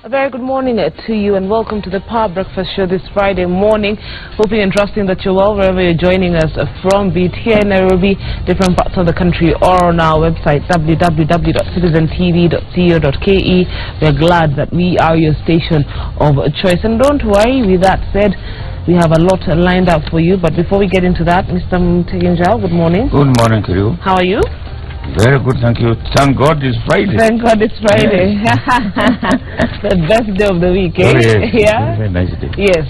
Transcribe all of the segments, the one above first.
A very good morning to you and welcome to the Power Breakfast Show this Friday morning. Hoping and trusting that you're well wherever you're joining us from, be it here in Nairobi, different parts of the country, or on our website www.citizentv.co.ke. We're glad that we are your station of choice. And don't worry, with that said, we have a lot lined up for you. But before we get into that, Mr. Mutegi Njau, good morning. Good morning to you. How are you? Very good, thank you. Thank God it's Friday. Thank God it's Friday. Yes. The best day of the week, eh? Oh, yes. Yeah? Very nice day. Yes,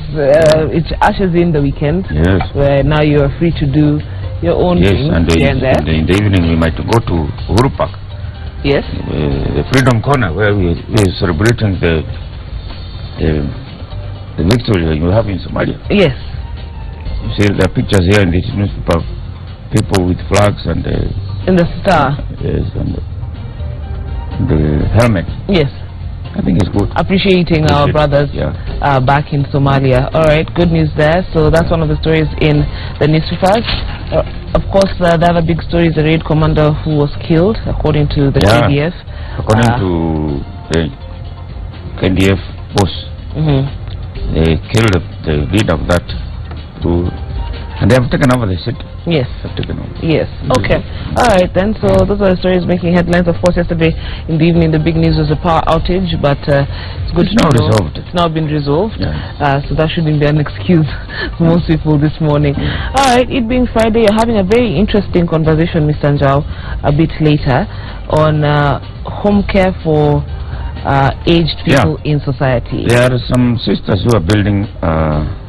it ushers in the weekend. Yes. Where now you are free to do your own thing. And in the evening we might go to Uhuru Park. Yes. The Freedom Corner, where we are celebrating the victory you have in Somalia. Yes. You see the pictures here in this newspaper, people with flags and in the star. Yes, and the helmet. Yes. I think it's good. Appreciating our brothers back in Somalia. All right, good news there. So that's one of the stories in the newspapers. Of course, the other big story is the raid commander who was killed, according to the KDF. According to the KDF boss, they killed the leader of that group, and they have taken over the city. Yes. Yes. Okay. All right then. So those are the stories making headlines. Of course, yesterday in the evening, the big news was a power outage, but it's good to know resolved. It's now been resolved. Yeah. So that shouldn't be an excuse for most people this morning. All right. It being Friday, you're having a very interesting conversation, Mr. Njau, a bit later on home care for aged people in society. There are some sisters who are building a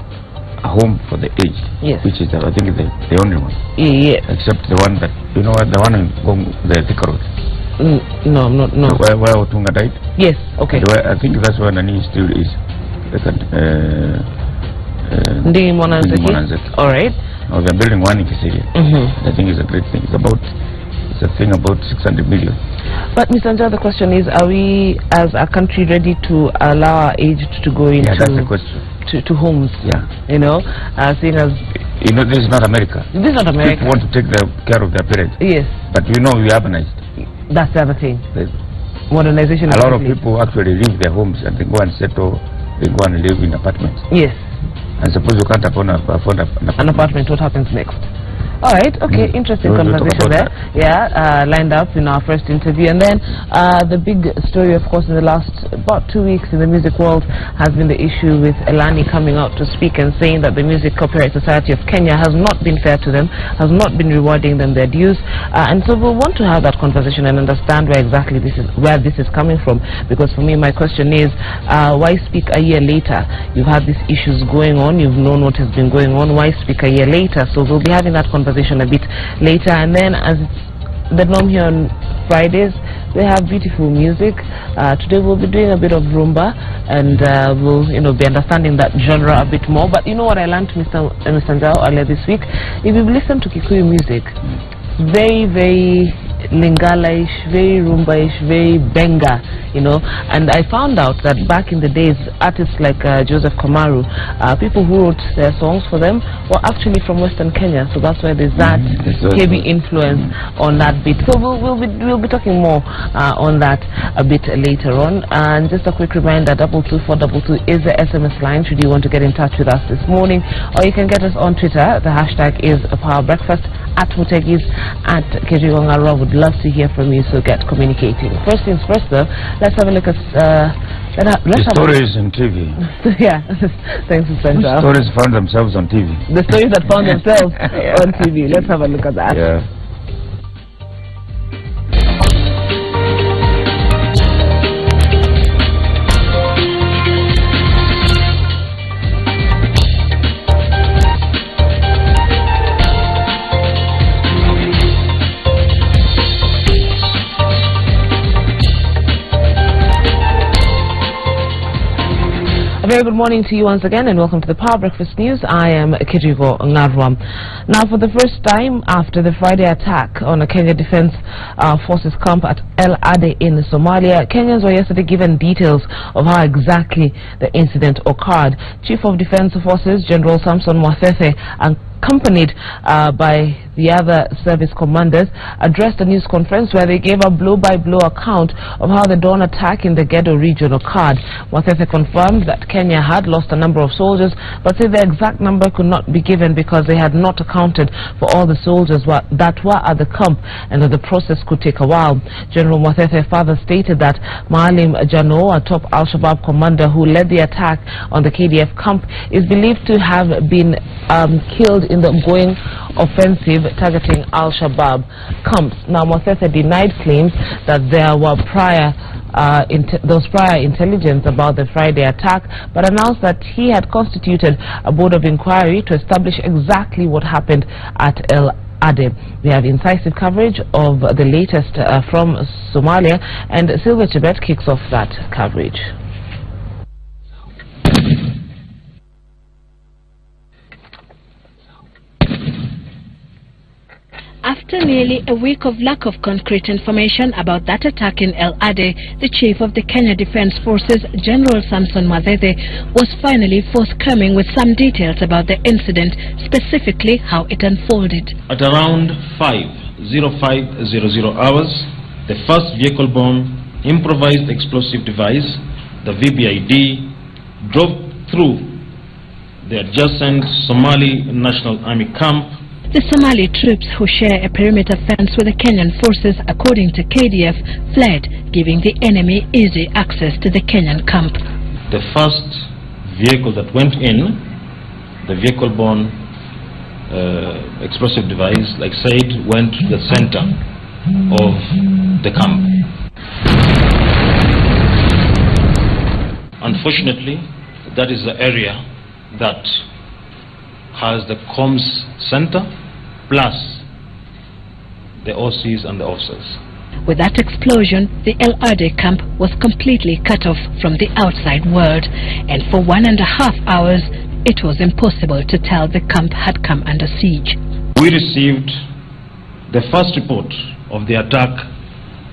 home for the aged, which is I think the only one. Yeah. Except the one that the one in the Thika Road. No. Where Otunga died. Yes. Okay. I think that's where Nani still is. All right. Now they're building one in Kisiri. I think it's a great thing. It's a thing about 600 million. But Mr. Njau, the question is, are we as a country ready to allow our aged to go into that's the question. To homes? Yeah. You know, seeing as this is not America. This is not America. People want to take care of their parents. Yes. But we urbanized. That's the other thing. Modernization. A lot of people actually leave their homes and they go and settle. They go and live in apartments. Yes. And suppose you can't afford an apartment, what happens next? All right, okay, interesting conversation there. Yeah, lined up in our first interview. And then the big story, of course, in the last about 2 weeks in the music world has been the issue with Elani coming out to speak and saying that the Music Copyright Society of Kenya has not been fair to them, has not been rewarding them their dues. And so we want to have that conversation and understand where exactly this is coming from. Because for me, my question is, why speak a year later? You've had these issues going on, you've known what has been going on, why speak a year later? So we'll be having that conversation a bit later. And then, as the norm here on Fridays, we have beautiful music. Today we'll be doing a bit of rumba, and we'll be understanding that genre a bit more. But you know what I learned, Mr. Njau, earlier this week? If you listen to Kikuyu music, very, very Lingala-ish, very rumba-ish, very benga, and I found out that back in the days, artists like Joseph Komaru, people who wrote their songs for them were actually from Western Kenya, so that's why there's that heavy influence on that bit. So we'll be talking more on that a bit later on. And just a quick reminder, 22422 is the SMS line should you want to get in touch with us this morning, or you can get us on Twitter. The hashtag is Power Breakfast, at Mutegis, at Kejigongara. Would love to hear from you, so get communicating. First things first, though, let's have a look at the stories on TV. Yeah, thanks, Mr. Njau. Stories found themselves on TV. The stories that found themselves on TV. Let's have a look at that. Yeah. Very good morning to you once again, and welcome to the Power Breakfast News. I am Kirigo Ngarwam. Now, for the first time after the Friday attack on a Kenya Defense Forces camp at El Ade in Somalia, Kenyans were yesterday given details of how exactly the incident occurred. Chief of Defense Forces General Samson Mwathethe and accompanied by the other service commanders, addressed a news conference where they gave a blow-by-blow account of how the dawn attack in the Gedo region occurred. Mutegi confirmed that Kenya had lost a number of soldiers, but said the exact number could not be given because they had not accounted for all the soldiers that were at the camp, and that the process could take a while. General Mutegi further stated that Mutegi Njau, a top Al-Shabaab commander who led the attack on the KDF camp, is believed to have been killed in the ongoing offensive targeting Al-Shabaab camps. Now, Mutegi denied claims that there were prior intelligence about the Friday attack, but announced that he had constituted a board of inquiry to establish exactly what happened at El Ade. We have incisive coverage of the latest from Somalia, and Silver Chebet kicks off that coverage. After nearly a week of lack of concrete information about that attack in El Ade, the chief of the Kenya Defence Forces, General Samson Mutegi, was finally forthcoming with some details about the incident, specifically how it unfolded. At around 5:0500 hours, the first vehicle-borne improvised explosive device, the VBID, drove through the adjacent Somali National Army camp. The Somali troops, who share a perimeter fence with the Kenyan forces, according to KDF, fled, giving the enemy easy access to the Kenyan camp. The first vehicle that went in, the vehicle-borne explosive device, like said, went to the center of the camp. Unfortunately, that is the area that has the comms center plus the OCs and the officers. With that explosion, the El Ade camp was completely cut off from the outside world, and for 1.5 hours it was impossible to tell the camp had come under siege. We received the first report of the attack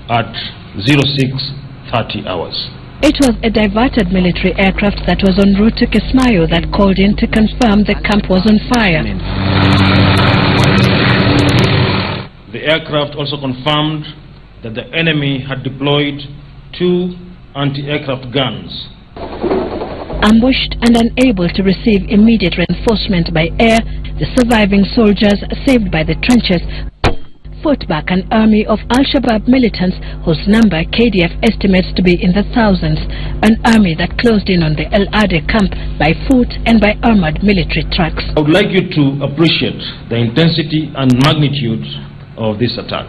at 06:30 hours. It was a diverted military aircraft that was en route to Kismayo that called in to confirm the camp was on fire. The aircraft also confirmed that the enemy had deployed 2 anti-aircraft guns. Ambushed and unable to receive immediate reinforcement by air, the surviving soldiers, saved by the trenches, fought back an army of Al-Shabaab militants whose number KDF estimates to be in the thousands, an army that closed in on the El Ade camp by foot and by armored military trucks. I would like you to appreciate the intensity and magnitude of this attack.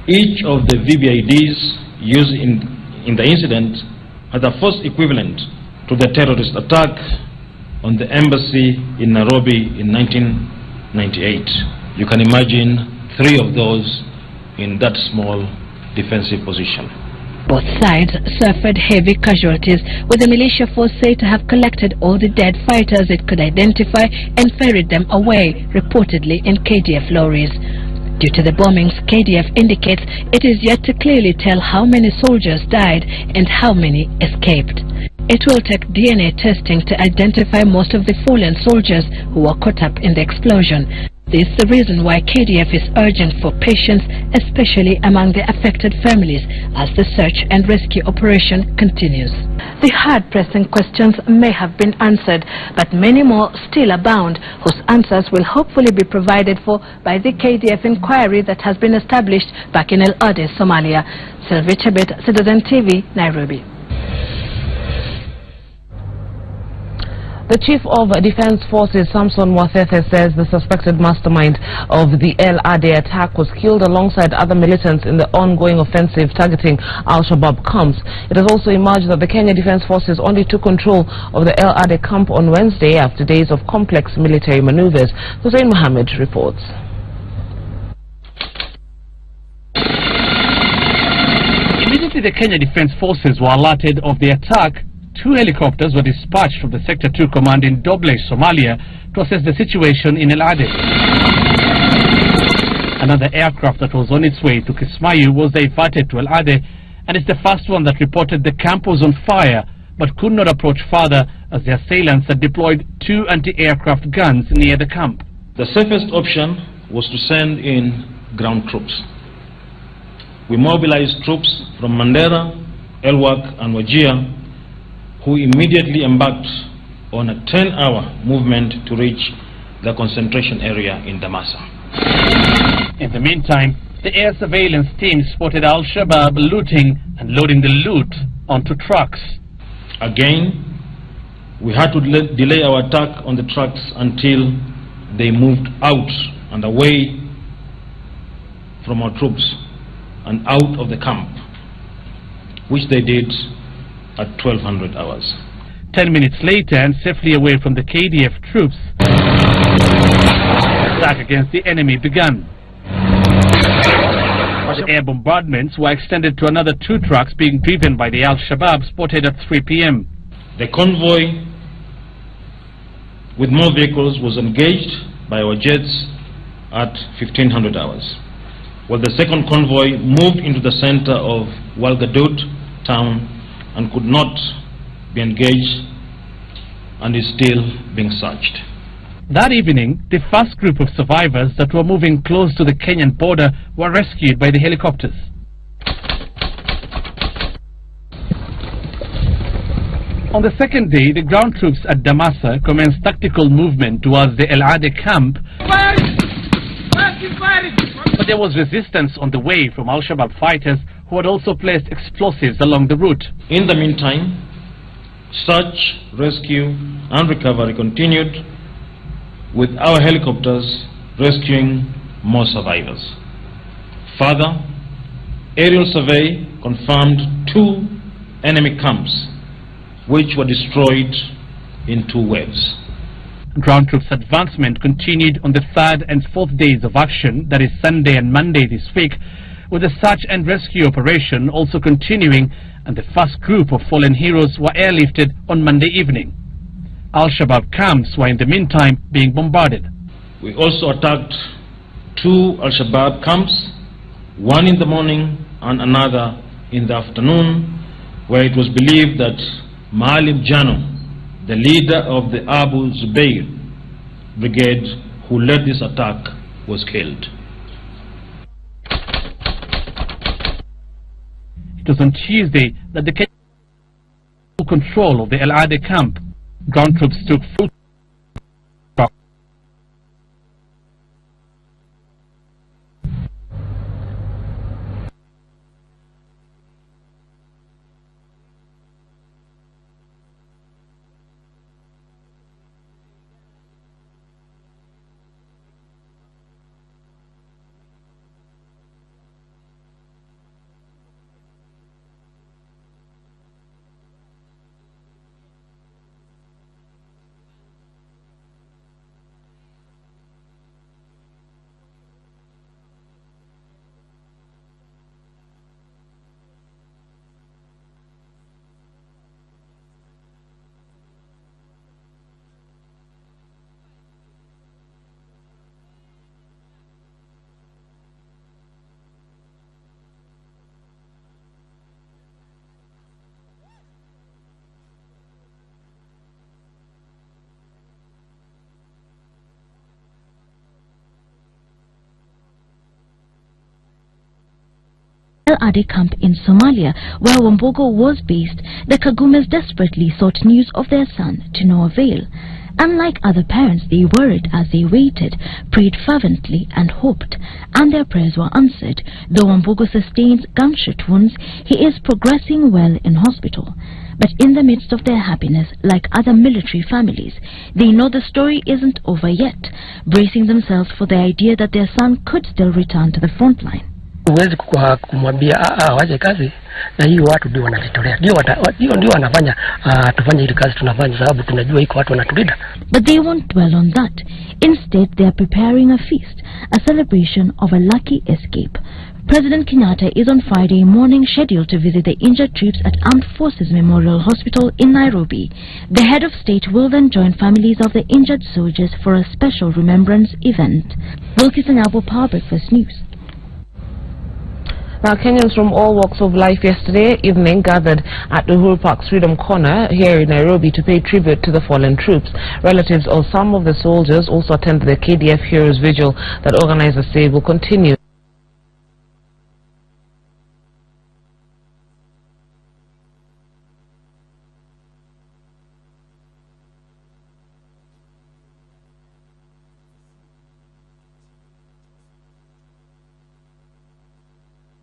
Each of the VBIDs used in the incident has a force equivalent to the terrorist attack on the embassy in Nairobi in 1998. You can imagine 3 of those in that small defensive position. Both sides suffered heavy casualties, with the militia force said to have collected all the dead fighters it could identify and ferried them away, reportedly in KDF lorries. Due to the bombings, KDF indicates it is yet to clearly tell how many soldiers died and how many escaped. It will take DNA testing to identify most of the fallen soldiers who were caught up in the explosion. This is the reason why KDF is urgent for patience, especially among the affected families, as the search and rescue operation continues. The hard-pressing questions may have been answered, but many more still abound, whose answers will hopefully be provided for by the KDF inquiry that has been established back in El Ade, Somalia. Sylvia Chebet, Citizen TV, Nairobi. The Chief of Defence Forces, Samson Mutegi, says the suspected mastermind of the El Ade attack was killed alongside other militants in the ongoing offensive targeting Al-Shabaab camps. It has also emerged that the Kenya Defence Forces only took control of the El Ade camp on Wednesday after days of complex military maneuvers. Hussein Mohammed reports. Immediately the Kenya Defence Forces were alerted of the attack, 2 helicopters were dispatched from the Sector 2 Command in Doble, Somalia, to assess the situation in El Ade. Another aircraft that was on its way to Kismayo was diverted to El Ade, and it's the first one that reported the camp was on fire but could not approach further as the assailants had deployed 2 anti-aircraft guns near the camp. The safest option was to send in ground troops. We mobilized troops from Mandera, Elwak and Wajir, who immediately embarked on a 10-hour movement to reach the concentration area in Damasa. In the meantime, the air surveillance team spotted Al-Shabaab looting and loading the loot onto trucks. Again, we had to delay our attack on the trucks until they moved out and away from our troops and out of the camp, which they did at 1200 hours. 10 minutes later, and safely away from the KDF troops, the attack against the enemy began. The air bombardments were extended to another 2 trucks being driven by the Al-Shabaab, spotted at 3 p.m. The convoy with more vehicles was engaged by our jets at 1500 hours, while the second convoy moved into the center of Walgadut town and could not be engaged and is still being searched. That evening, the first group of survivors that were moving close to the Kenyan border were rescued by the helicopters. On the second day, the ground troops at Damasa commenced tactical movement towards the El Ade camp, but there was resistance on the way from Al-Shabaab fighters who had also placed explosives along the route. In the meantime, search, rescue and recovery continued, with our helicopters rescuing more survivors. Further, aerial survey confirmed 2 enemy camps which were destroyed in 2 waves. Ground troops advancement continued on the 3rd and 4th days of action, that is Sunday and Monday this week, with the search and rescue operation also continuing, and the first group of fallen heroes were airlifted on Monday evening. Al-Shabaab camps were in the meantime being bombarded. We also attacked 2 Al-Shabaab camps, one in the morning and another in the afternoon, where it was believed that Maalim Jano, the leader of the Abu Zubayr brigade who led this attack, was killed. It was on Tuesday that the Kenyan took control of the El Ade camp. Ground troops took full El Ade camp in Somalia, where Wambogo was based, the Kagumes desperately sought news of their son, to no avail. Unlike other parents, they worried as they waited, prayed fervently and hoped, and their prayers were answered. Though Wambogo sustained gunshot wounds, he is progressing well in hospital. But in the midst of their happiness, like other military families, they know the story isn't over yet, bracing themselves for the idea that their son could still return to the front line. Huwezi kumwambia waje kazi na hiyo watu ndio wanalitolea, ndio wanafanya tufanye ile kazi tunafanya, sababu tunajua iko watu wanatulinda. But they won't dwell on that. Instead, they are preparing a feast, a celebration of a lucky escape. President Kenyatta is on Friday morning scheduled to visit the injured troops at Armed Forces Memorial Hospital in Nairobi. The head of state will then join families of the injured soldiers for a special remembrance event. Wilkison Albo, Power Breakfast News. Now, Kenyans from all walks of life yesterday evening gathered at the Uhuru Park's Freedom Corner here in Nairobi to pay tribute to the fallen troops. Relatives of some of the soldiers also attended the KDF Heroes Vigil that organizers say will continue.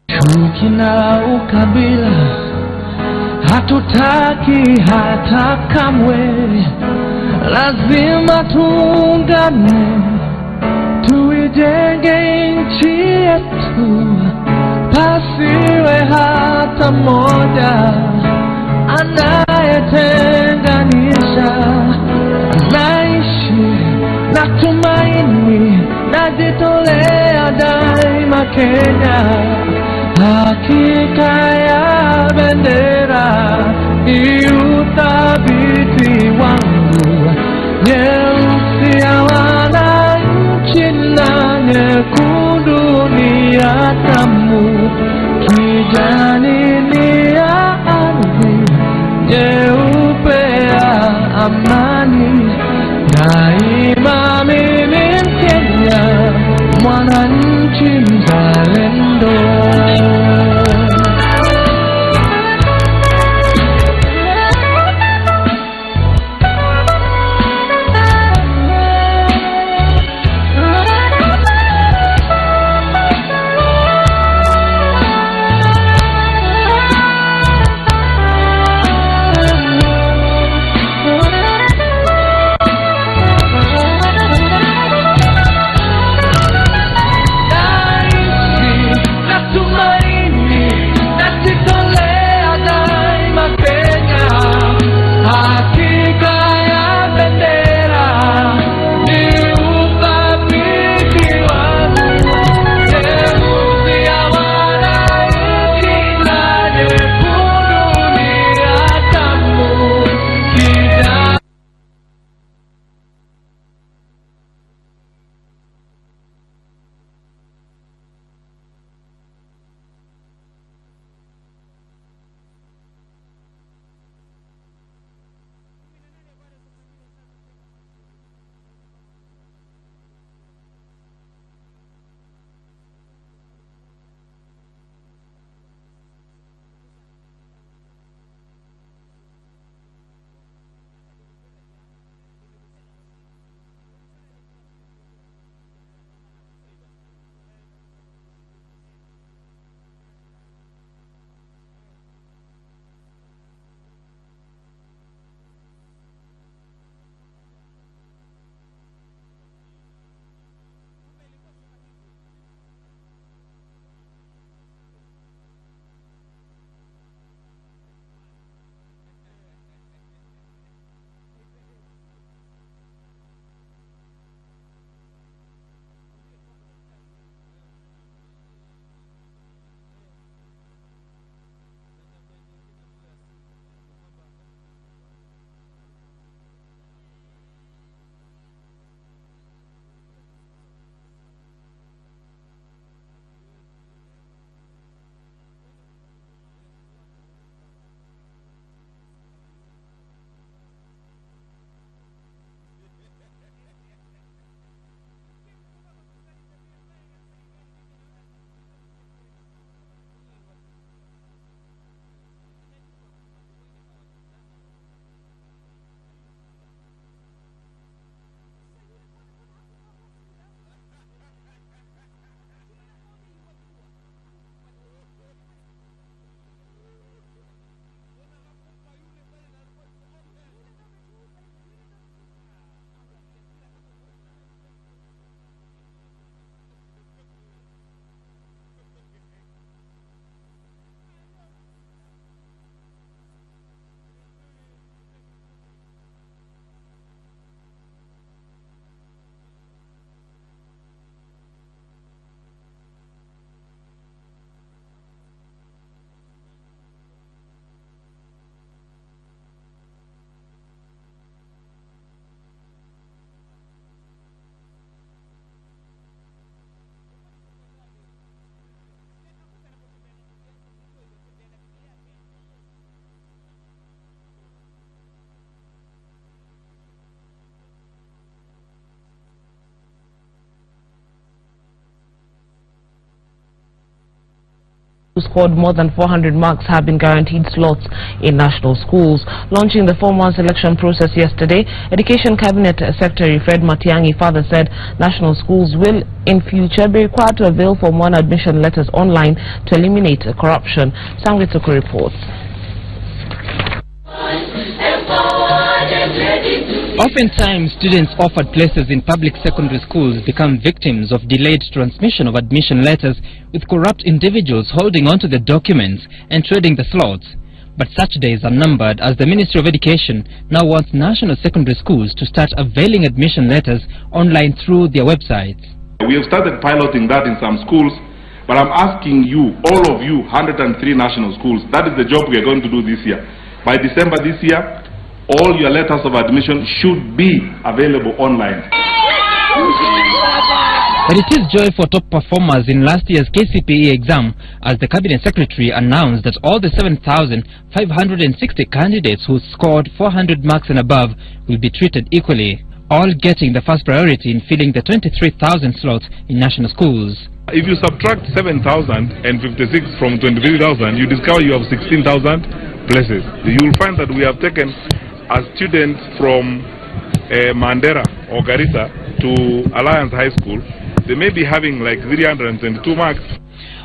Chuki na ukabila hatutaki hata kamwe, lazima tuungane, tuijenge nchi yetu, pasiwe hata mmoja anayetenganisha. Naishi na tumaini, najitolea daima Kenya. Hakika ya bendera ni uthabiti wangu, nyeusi ya wananchi na nyekundu ni ya damu, kijani ni ya ardhi, nyeupe ya amani. Daima mimi Mkenya, mwananchi mzalendo. who scored more than 400 marks have been guaranteed slots in national schools. Launching the Form 1 selection process yesterday, Education Cabinet Secretary Fred Matiang'i further said national schools will in future be required to avail Form 1 admission letters online to eliminate corruption. Sangwitsuku reports. Oftentimes, students offered places in public secondary schools become victims of delayed transmission of admission letters, with corrupt individuals holding onto the documents and trading the slots. But such days are numbered, as the Ministry of Education now wants national secondary schools to start availing admission letters online through their websites. We have started piloting that in some schools, but I'm asking you, all of you, 103 national schools, that is the job we are going to do this year. By December this year, all your letters of admission should be available online. But it is joy for top performers in last year's KCPE exam, as the Cabinet Secretary announced that all the 7,560 candidates who scored 400 marks and above will be treated equally, all getting the first priority in filling the 23,000 slots in national schools. If you subtract 7,056 from 23,000, you discover you have 16,000 places. You will find that we have taken a student from Mandera or Garissa to Alliance High School. They may be having like 322 marks.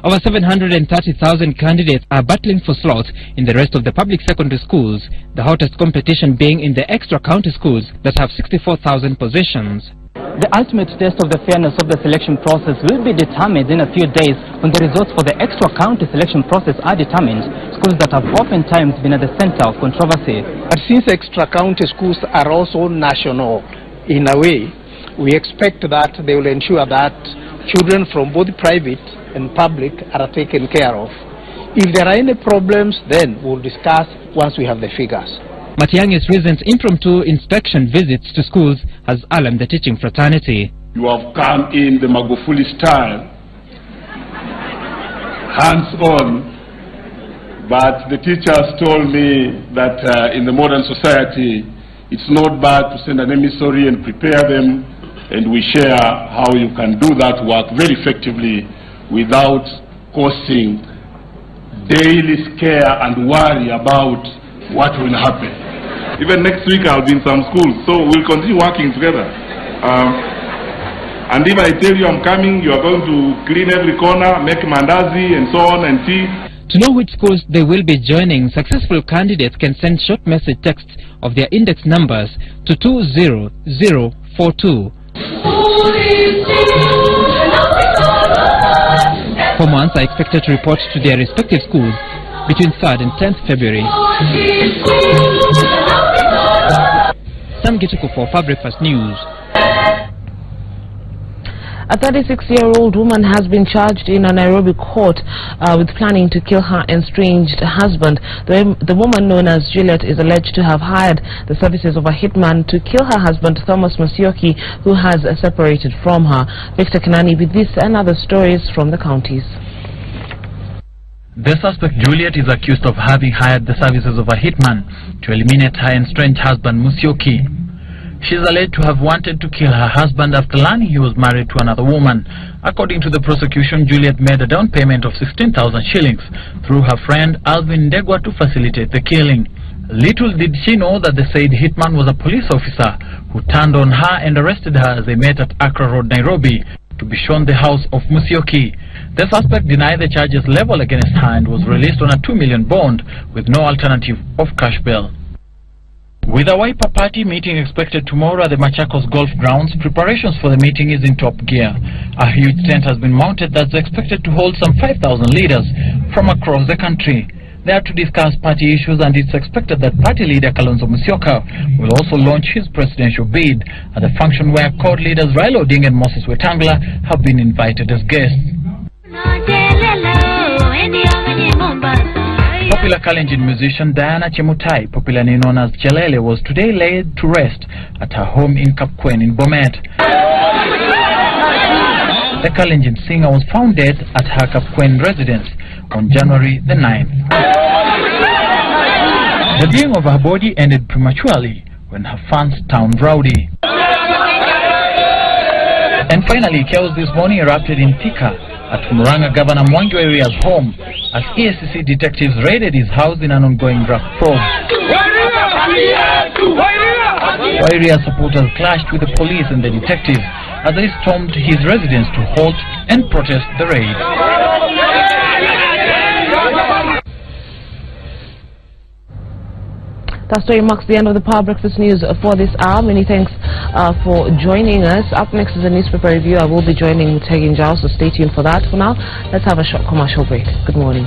Over 730,000 candidates are battling for slots in the rest of the public secondary schools, the hottest competition being in the extra county schools that have 64,000 positions. The ultimate test of the fairness of the selection process will be determined in a few days when the results for the extra county selection process are determined, schools that have oftentimes been at the center of controversy. But since extra county schools are also national in a way, we expect that they will ensure that children from both private and public are taken care of. If there are any problems, then we'll discuss once we have the figures. Matiang'i's recent impromptu inspection visits to schools has alarmed the teaching fraternity. You have come in the Magufuli style, hands-on, but the teachers told me that in the modern society, it's not bad to send an emissary and prepare them, and we share how you can do that work very effectively without causing daily scare and worry about what will happen. Even next week I'll be in some schools, so we'll continue working together. And if I tell you I'm coming, you are going to clean every corner, make mandazi and so on and tea. To know which schools they will be joining, successful candidates can send short message texts of their index numbers to 20042. Form-1s are expected to report to their respective schools between 3rd and 10th February. Sam Gituku for Fabric First News. A 36-year-old woman has been charged in a Nairobi court with planning to kill her estranged husband. The woman, known as Juliet, is alleged to have hired the services of a hitman to kill her husband, Thomas Musyoki, who has separated from her. Victor Kanani with this and other stories from the counties. The suspect Juliet is accused of having hired the services of a hitman to eliminate her estranged husband Musyoki. She is alleged to have wanted to kill her husband after learning he was married to another woman. According to the prosecution, Juliet made a down payment of 16,000 shillings through her friend Alvin Ndegwa to facilitate the killing. Little did she know that the said hitman was a police officer who turned on her and arrested her as they met at Accra Road, Nairobi, to be shown the house of Musyoki. The suspect denied the charges leveled against her and was released on a 2 million bond with no alternative of cash bail. With a Wiper Party meeting expected tomorrow at the Machakos Golf Grounds, preparations for the meeting is in top gear. A huge tent has been mounted that's expected to hold some 5,000 leaders from across the country. They are to discuss party issues, and it's expected that party leader Kalonzo Musyoka will also launch his presidential bid at a function where CORD leaders Raila Odinga and Moses Wetangula have been invited as guests. Popular Kalenjin musician Diana Chemutai, popularly known as Chelele, was today laid to rest at her home in Kapkwen in Bomet. The Kalenjin singer was found dead at her Kapkwen residence on January the 9th. The viewing of her body ended prematurely when her fans turned rowdy. And finally, chaos this morning erupted in Thika at Muranga Governor Mwangi Wairia's home as ESCC detectives raided his house in an ongoing drug probe. Wairia supporters clashed with the police and the detectives as they stormed his residence to halt and protest the raid. That story marks the end of the Power Breakfast News for this hour. Many thanks for joining us. Up next is a newspaper review. I will be joining Mutegi Njau, so stay tuned for that. For now, let's have a short commercial break. Good morning.